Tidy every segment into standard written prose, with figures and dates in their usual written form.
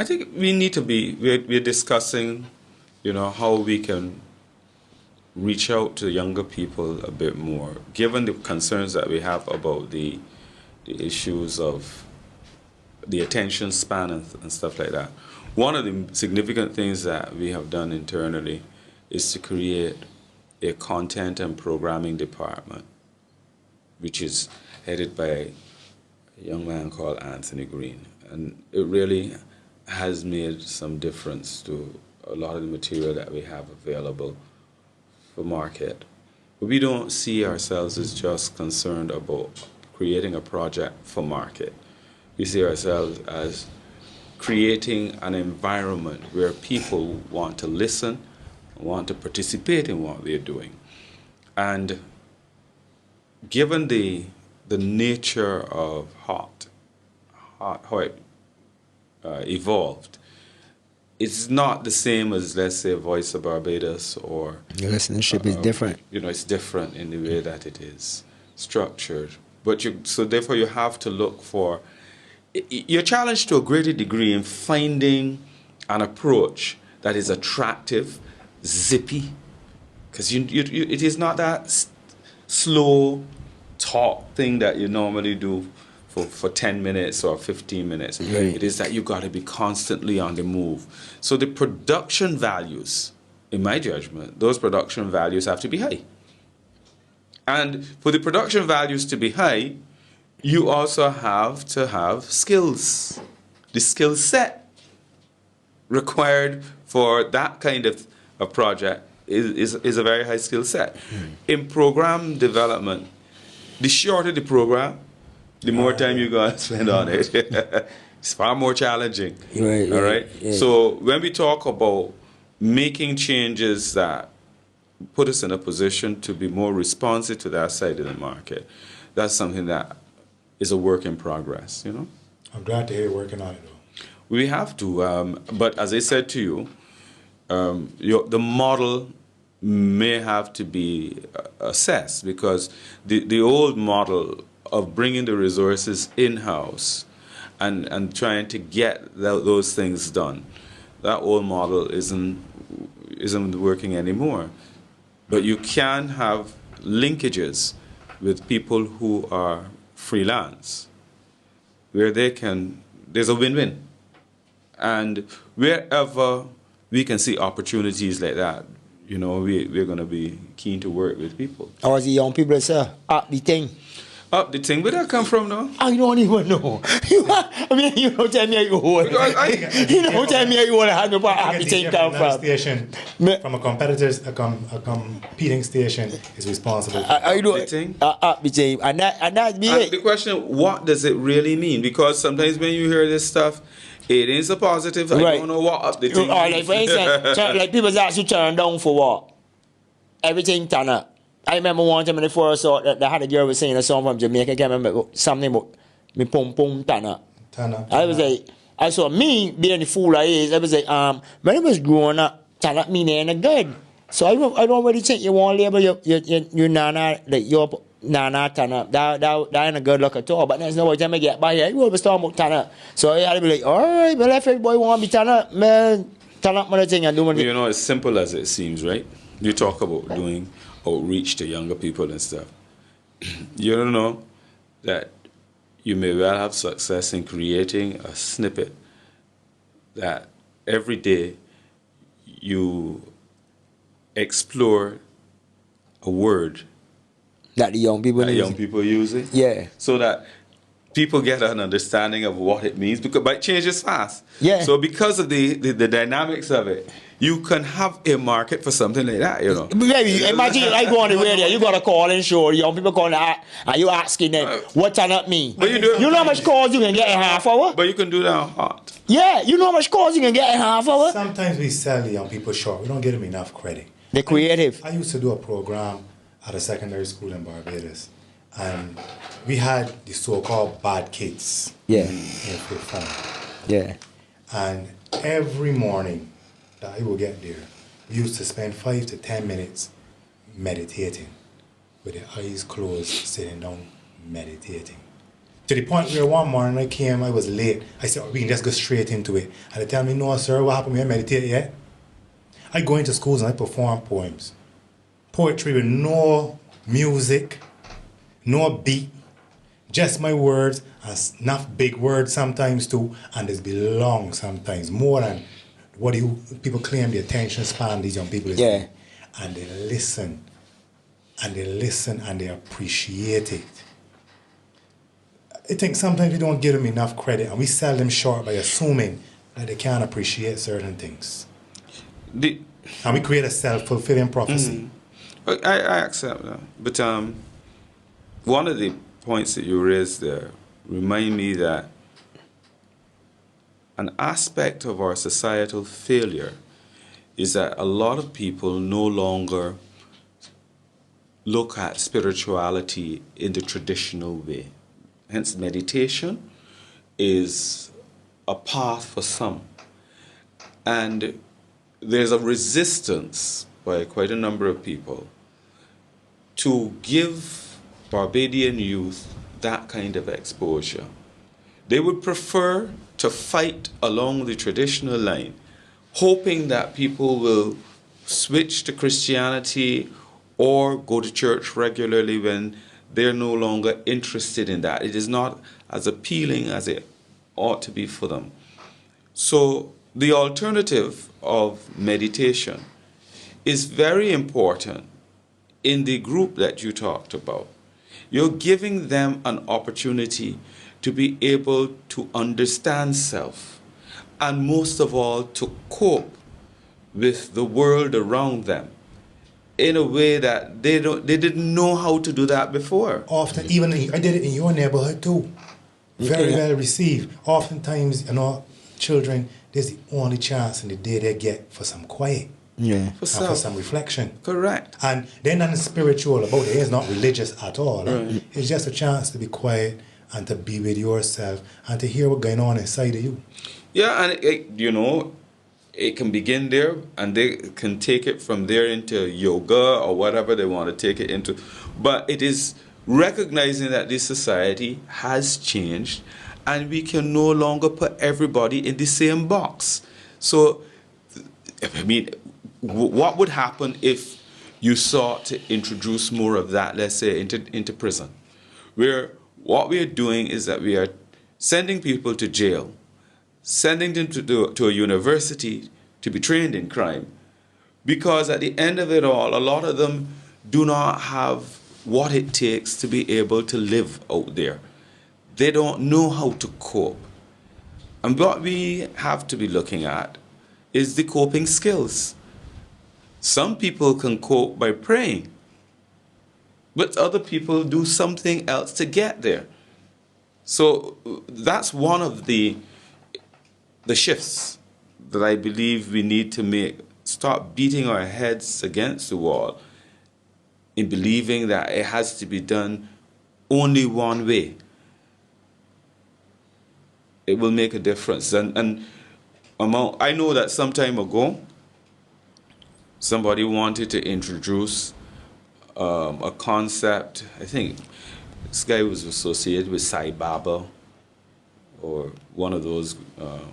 think we need to be, we're discussing, how we can reach out to younger people a bit more, given the concerns that we have about the issues of the attention span and stuff like that. One of the significant things that we have done internally is to create a content and programming department, which is headed by a young man called Anthony Green. And it really has made some difference to a lot of the material that we have available for market. But we don't see ourselves as just concerned about creating a project for market. We see ourselves as creating an environment where people want to listen, want to participate in what they're doing. And given the nature of how it evolved, it's not the same as, let's say, Voice of Barbados or... Your listenership is different. It's different in the way that it is structured. But so therefore you have to look for... You're challenged to a greater degree in finding an approach that is attractive, zippy, because it is not that slow talk thing that you normally do for 10 minutes or 15 minutes. Right. It is that you got to be constantly on the move. So the production values, in my judgment, those production values have to be high. And for the production values to be high, you also have to have skills. The skill set required for that kind of a project is a very high skill set. In program development, the shorter the program, the more time you're going to spend on it. It's far more challenging. Right, all right? Yeah. So when we talk about making changes that put us in a position to be more responsive to that side of the market, that's something that is a work in progress, I'm glad to hear you're working on it, though. We have to, but as I said to you, the model may have to be assessed, because the old model of bringing the resources in-house and trying to get those things done, that old model isn't working anymore. But you can have linkages with people who are freelance, where there's a win-win. And wherever we can see opportunities like that, we're going to be keen to work with people. How was the young people say, up the thing? Up the thing, where that come from now? I don't even know. You don't tell me how you hold. You don't tell me how you hold how the thing come from. Station, from a competing station is responsible. I don't. The thing? Up the thing. And that be it. The question, what does it really mean? Because sometimes when you hear this stuff, it is a positive. I don't know what up the thing means. Like for instance, like people ask you turn down for what? Everything turn up. I remember one time in the first saw that I had a girl was saying a song from Jamaica. I can't remember something about me pum pum turn up. I was like, I saw me being the fool I is. I was like, when I was growing up, turn up meaning ain't good. So I don't really think you want to label your nana, like your nana turn up. That ain't a good look at all. But there's no time I get by here. You always talk about turn up. So I had to be like, all right, but if everybody want to be turn up, man, turn up my thing and do it. As simple as it seems, right? You talk about doing outreach to younger people and stuff. You don't know that you may well have success in creating a snippet that every day you explore a word that the young people use it. Yeah. So that people get an understanding of what it means, but it changes fast. Yeah. So because of the dynamics of it, you can have a market for something like that, Maybe, imagine I go on the radio, you got a call and show, young people calling, are you asking them, what turn up mean? But you know how much calls you can get in half hour? But you can do that on hot. Yeah, you know how much calls you can get in half hour? Sometimes we sell the young people short. We don't give them enough credit. They're creative. I used to do a program at a secondary school in Barbados, and we had the so-called bad kids. Yeah. In fifth form. Yeah. And every morning that I would get there, we used to spend 5 to 10 minutes meditating, with the eyes closed, sitting down, meditating. To the point where one morning I came, I was late. I said, we can just go straight into it. And they tell me, no, sir, what happened? We haven't meditated yet. I go into schools and I perform poems. Poetry with no music, no beat, just my words, and enough big words sometimes too, and it's be long sometimes, more than what people claim the attention span these young people is. Yeah. And they listen, and they appreciate it. I think sometimes we don't give them enough credit, and we sell them short by assuming that they can't appreciate certain things. And we create a self-fulfilling prophecy. I accept that. But one of the points that you raised there remind me that an aspect of our societal failure is that a lot of people no longer look at spirituality in the traditional way. Hence, meditation is a path for some. And there's a resistance by quite a number of people to give Barbadian youth that kind of exposure. They would prefer to fight along the traditional line, hoping that people will switch to Christianity or go to church regularly when they're no longer interested in that. It is not as appealing as it ought to be for them. So the alternative of meditation is very important in the group that you talked about. You're giving them an opportunity to be able to understand self, and most of all, to cope with the world around them in a way that they didn't know how to do that before. Often, even I did it in your neighborhood too. Very well received. Oftentimes, children, this is the only chance in the day they get for some quiet. Yeah. For some reflection. Correct. And they're not spiritual about it. It's not religious at all. Right. It's just a chance to be quiet and to be with yourself and to hear what's going on inside of you. Yeah, and it can begin there, and they can take it from there into yoga or whatever they want to take it into. But it is recognizing that this society has changed, and we can no longer put everybody in the same box. So, I mean, what would happen if you sought to introduce more of that, let's say, into prison? Where what we are doing is that we are sending people to jail, sending them to a university to be trained in crime, because at the end of it all, a lot of them do not have what it takes to be able to live out there. They don't know how to cope. And what we have to be looking at is the coping skills. Some people can cope by praying, but other people do something else to get there. So that's one of the shifts that I believe we need to make. Stop beating our heads against the wall in believing that it has to be done only one way. It will make a difference. And I know that some time ago, somebody wanted to introduce a concept. I think this guy was associated with Sai Baba, or one of those,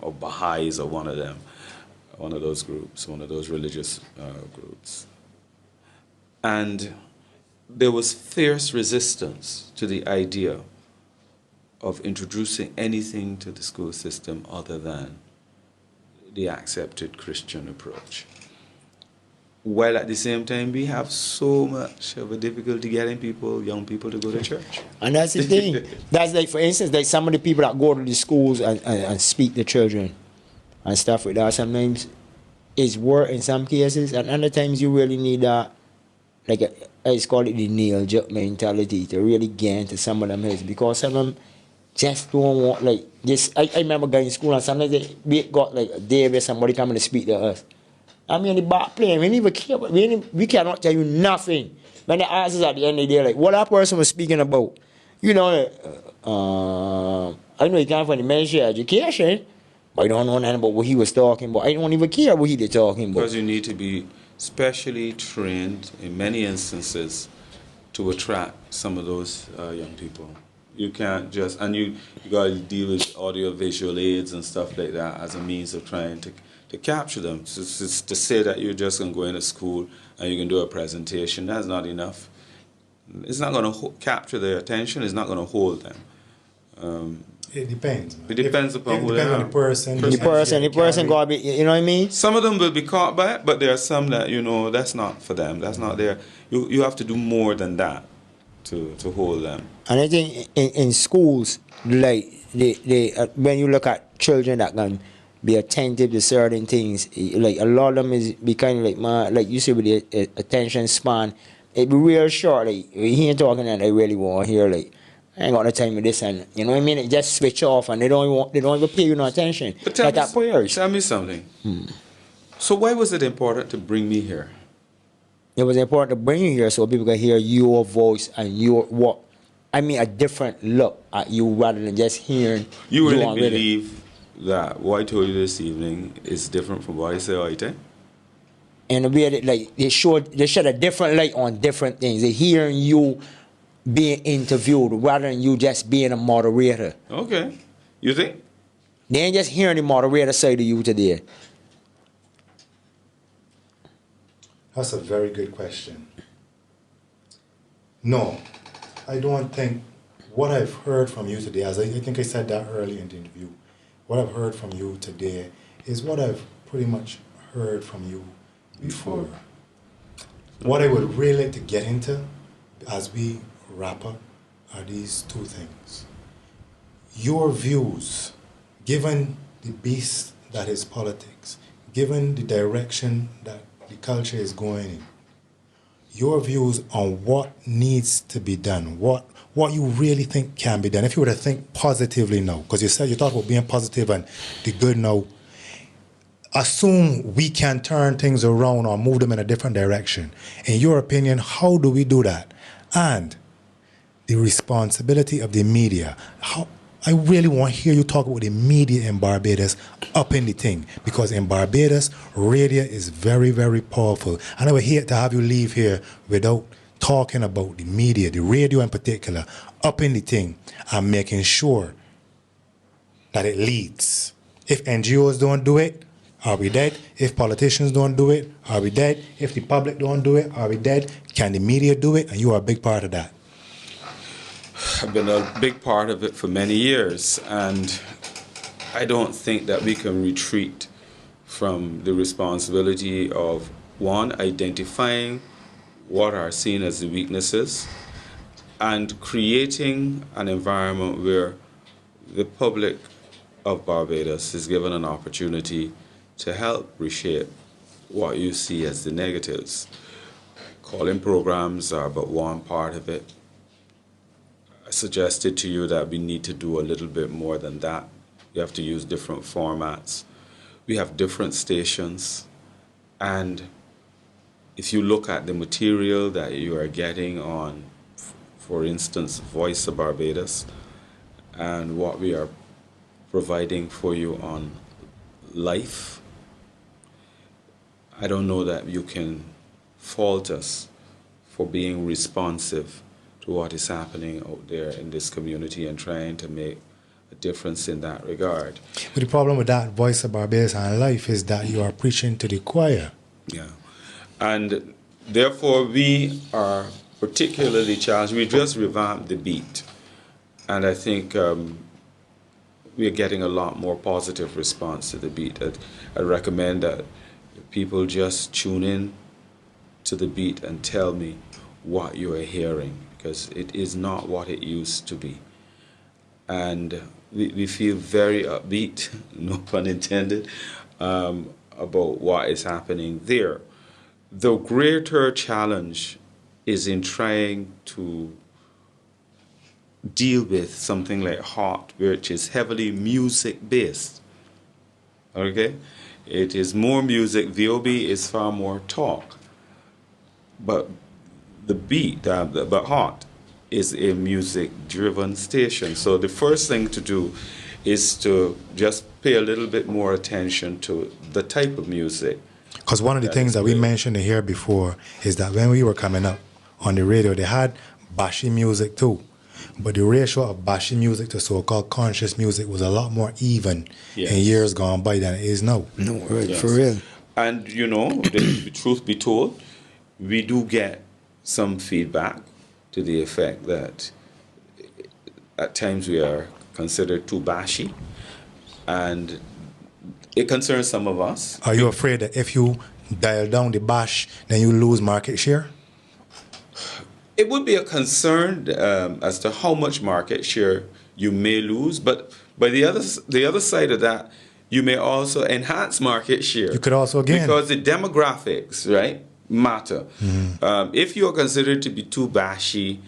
or Baha'is, or one of those groups, one of those religious groups. And there was fierce resistance to the idea of introducing anything to the school system other than the accepted Christian approach. While at the same time, we have so much of a difficulty getting young people to go to church. And that's the thing. That's like, for instance, like some of the people that go to the schools and speak to children and stuff like that, sometimes it's work in some cases, and other times you really need that, like, I just call it the nail job mentality to really get into some of them heads, because some of them just don't want, like, this. I remember going to school and sometimes we got like a day where somebody coming to speak to us. I mean, the back playing, we didn't even care, we cannot tell you nothing. When they ask us at the end of the day, like, what that person was speaking about, I know he came from the ministry of education, but I don't know nothing about what he was talking about. I don't even care what he was talking about. Because you need to be specially trained in many instances to attract some of those young people. You can't just, and you got to deal with audio visual aids and stuff like that as a means of trying to capture them. So, to say that you're just going to go into school and you can do a presentation, that's not enough. It's not going to capture their attention. It's not going to hold them. It depends. Man. It depends upon who they depends on are. the person. The person got to be, you know what I mean? Some of them will be caught by it, but there are some that, you know, that's not for them. That's not there. You have to do more than that to hold them. And I think in schools, like they when you look at children that can be attentive to certain things, like a lot of them is be kind of like you see with the attention span, it be real short. Like you ain't talking and they really want to hear like. I ain't got no time with this, and you know what I mean. It just switch off, and they don't even pay you no attention. But tell me something. So why was it important to bring me here? It was important to bring you here so people can hear your voice and a different look at you rather than just hearing. You really believe that what I told you this evening is different from what I say right there? And the way that, like, they shed a different light on different things. They're hearing you being interviewed rather than you just being a moderator. Okay. You think? They ain't just hearing the moderator say to you today. That's a very good question. No, I don't think what I've heard from you today, as I think I said that earlier in the interview, what I've heard from you today is what I've pretty much heard from you before. What I would really like to get into as we wrap up are these two things. Your views, given the beast that is politics, given the direction that the culture is going in, your views on what needs to be done, what you really think can be done. If you were to think positively now, because you talk about being positive and the good now, assume we can turn things around or move them in a different direction. In your opinion, how do we do that? And the responsibility of the media. I really want to hear you talk about the media in Barbados up in the thing, because in Barbados, radio is very, very powerful. And I would hate to have you leave here without talking about the media, the radio in particular, up in the thing and making sure that it leads. If NGOs don't do it, are we dead? If politicians don't do it, are we dead? If the public don't do it, are we dead? Can the media do it? And you are a big part of that. I've been a big part of it for many years, and I don't think that we can retreat from the responsibility of, one, identifying what are seen as the weaknesses and creating an environment where the public of Barbados is given an opportunity to help reshape what you see as the negatives. Calling programs are but one part of it. I suggested to you that we need to do a little bit more than that. We have to use different formats. We have different stations, and if you look at the material that you are getting on, for instance, Voice of Barbados, and what we are providing for you on Life, I don't know that you can fault us for being responsive to what is happening out there in this community and trying to make a difference in that regard. But the problem with that Voice of Barbados and Life is that you are preaching to the choir. Yeah. And therefore we are particularly challenged. We just revamped the beat. And I think we're getting a lot more positive response to the beat. I recommend that people just tune in to the beat and tell me what you are hearing, because it is not what it used to be. And we feel very upbeat, no pun intended, about what is happening there. The greater challenge is in trying to deal with something like Heart, which is heavily music-based. Okay? It is more music. VOB is far more talk. But the beat, but Heart is a music-driven station. So the first thing to do is to just pay a little bit more attention to the type of music. Because one of the things that we mentioned here before is that when we were coming up on the radio, they had bashy music too. but the ratio of bashy music to so-called conscious music was a lot more even Yes. in years gone by than it is now. No, right, Yes. for real. And you know, the truth be told, we do get some feedback to the effect that at times we are considered too bashy, and it concerns some of us. Are you afraid that if you dial down the bash, then you lose market share? It would be a concern as to how much market share you may lose, but by the other side of that, you may also enhance market share. You could also, again, because the demographics, right, matter. If you are considered to be too bashy,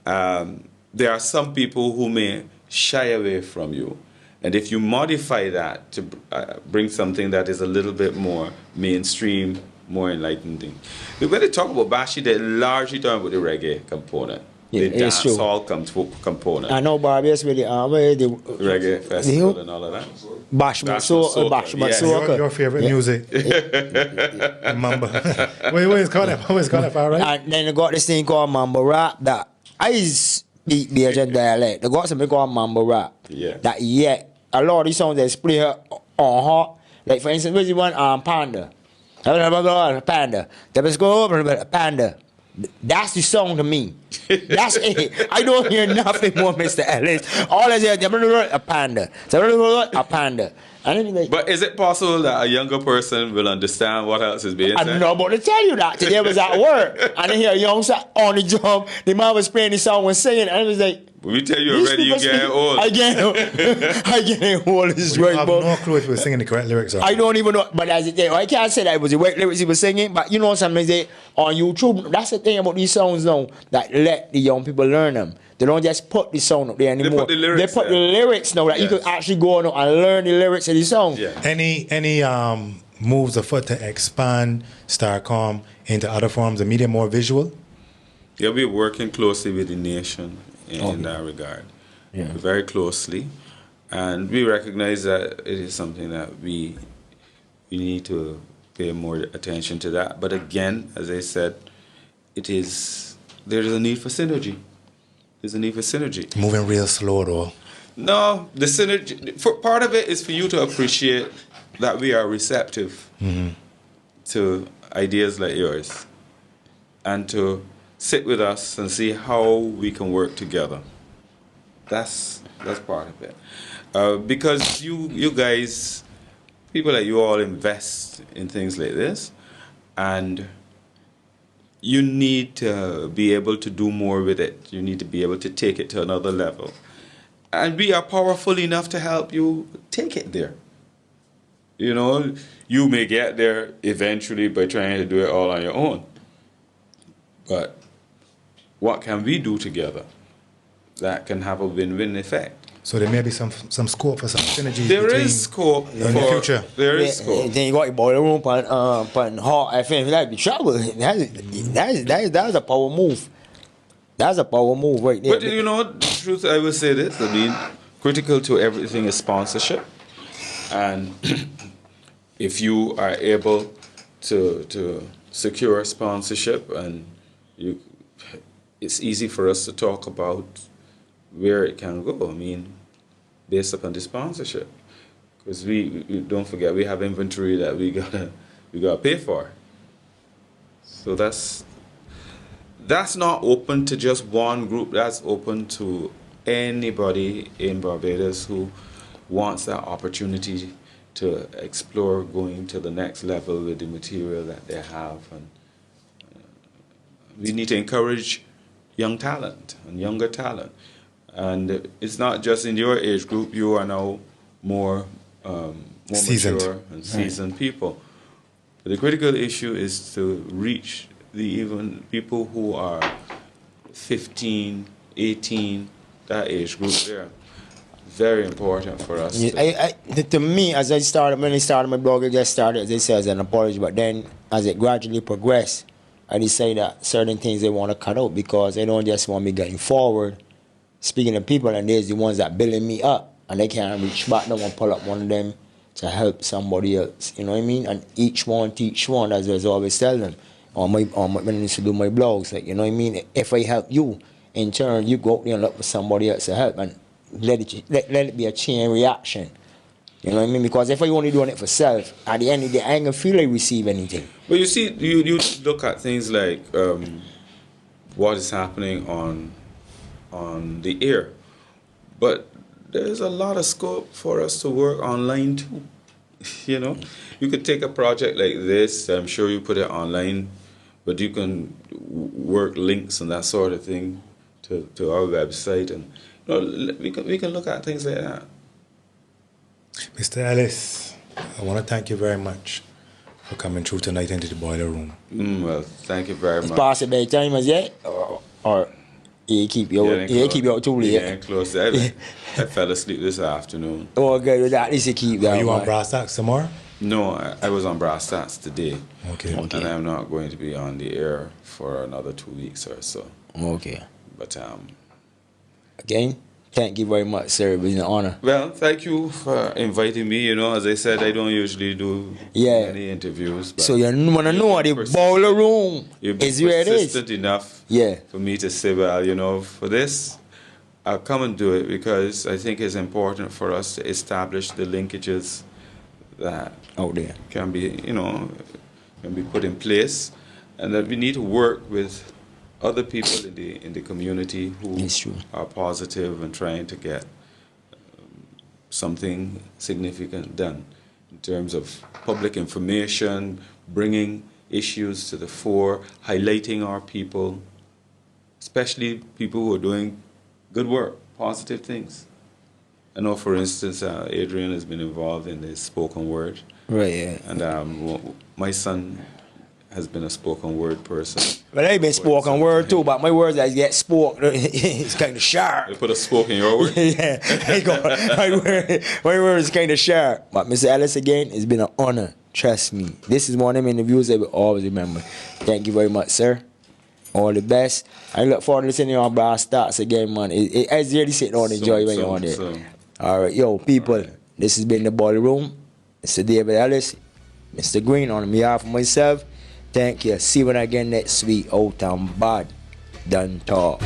there are some people who may shy away from you. And if you modify that to bring something that is a little bit more mainstream, more enlightening. When they talk about bashy, they're largely talking about the reggae component. Yeah, The it's true. dancehall component. I know Barbados with the Reggae festival and all of that. Bashment Yeah. Your favorite music. Mamba. Wait, it's called that? What is called that, all right? And then they got this thing called Mambo Rap that I speak the agent dialect. They got something called Mambo Rap. Yeah. That a lot of these songs they play on hot. Like for instance, where's the one Panda? Panda. Let's go over Panda. That's the song to me. That's it. I don't hear nothing more, Mr. Ellis. All I hear is a panda. A panda. But is it possible that a younger person will understand what else is being said? I'm not about to tell you that. Today I was at work and I hear a youngster on the job. The man was playing the song, was singing, and I was like, We tell you already you getting old. I get old. This is I right, have bro. no clue if he was singing the correct lyrics. Or I don't even know, but as it, I can't say that it was the right lyrics he was singing, but you know sometimes they on YouTube, that's the thing about these songs now, that let the young people learn them. They don't just put the song up there anymore. They put the lyrics the there. lyrics now that you Yes. can actually go on and learn the lyrics of the song. Yeah. Any moves afoot to expand Starcom into other forms of media, more visual? Yeah, we're working closely with the nation in that regard. Yeah. Very closely. And we recognize that it is something that we need to pay more attention to that. But again, as I said, there is a need for synergy. There's a need for synergy. Moving real slow, though. No, the synergy, part of it is for you to appreciate that we are receptive to ideas like yours and to sit with us and see how we can work together. That's part of it. Because you guys, people like you all invest in things like this, and you need to be able to do more with it. You need to be able to take it to another level. And we are powerful enough to help you take it there. You know, you may get there eventually by trying to do it all on your own. But what can we do together that can have a win-win effect? So there may be some scope for some synergies. There between is scope in the future. There is scope. Then you got your boiler room on hot FM. That'd be trouble. That's a power move. That's a power move right there. But you know, the truth, I will say this. I mean, critical to everything is sponsorship. And if you are able to secure sponsorship, and it's easy for us to talk about where it can go. I mean, based upon the sponsorship, because we don't forget we have inventory that we gotta pay for. So that's not open to just one group. That's open to anybody in Barbados who wants that opportunity to explore going to the next level with the material that they have. And we need to encourage young talent and younger talent. And it's not just in your age group. You are now more Seasoned. mature and seasoned people. But the critical issue is to reach even people who are 15, 18, that age group there. Very important for us. To me, when I started my blog, I just started, as I say, as an apology. But then, as it gradually progressed, I decided that certain things they want to cut out because they don't just want me getting forward, speaking to people, and there's the ones that building me up, and they can't reach back. They want to pull up one of them to help somebody else. You know what I mean? And each one teach one, as I always tell them. When I used to do my blogs, like, you know what I mean? If I help you, in turn, you go out there and look for somebody else to help and let it be a chain reaction. You know what I mean? Because if you're only doing it for self, at the end of the day, I ain't gonna feel like receive anything. But you see, you look at things like what is happening on the air, but there's a lot of scope for us to work online too. You know, you could take a project like this. I'm sure you put it online, but you can work links and that sort of thing to our website, and you know, we can look at things like that. Mr. Ellis, I want to thank you very much for coming through tonight into the boiler room. Well, thank you very much. It's past the bedtime as yet, or you keep you out too late. Yeah, close. I fell asleep this afternoon. Oh, okay, with that, this you keep that. Are you on Brasstacks tomorrow? No, I was on Brasstacks today. Okay. And I'm not going to be on the air for another 2 weeks or so. Okay. But again, thank you very much, sir. It was an honor. well, thank you for inviting me. You know, as I said, I don't usually do many interviews. But so you want to know the boiler room is where it is. Persistent enough Yeah. for me to say, well, you know, for this, I'll come and do it because I think it's important for us to establish the linkages that Out there. can be, you know, can be put in place, and that we need to work with other people in the community who It's true. are positive and trying to get something significant done in terms of public information, bringing issues to the fore, highlighting our people, especially people who are doing good work, positive things. I know, for instance, Adrian has been involved in the spoken word. Right, yeah. And my son has been a spoken word person. Well, I've been spoken word too, but my words that get spoke, it's kind of sharp. They put a spoke in your word? Yeah, my word is kind of sharp. But Mr. Ellis, again, it's been an honor. Trust me. This is one of them interviews I will always remember. Thank you very much, sir. All the best. I look forward to listening to you on Brasstacks again, man. It's really sitting down and enjoy when you're on there. All right, yo, people, this has been the Boiler Room. Mr. David Ellis, Mr. Green, on behalf of myself, thank you. See you again next week. Out and bad. Done talk.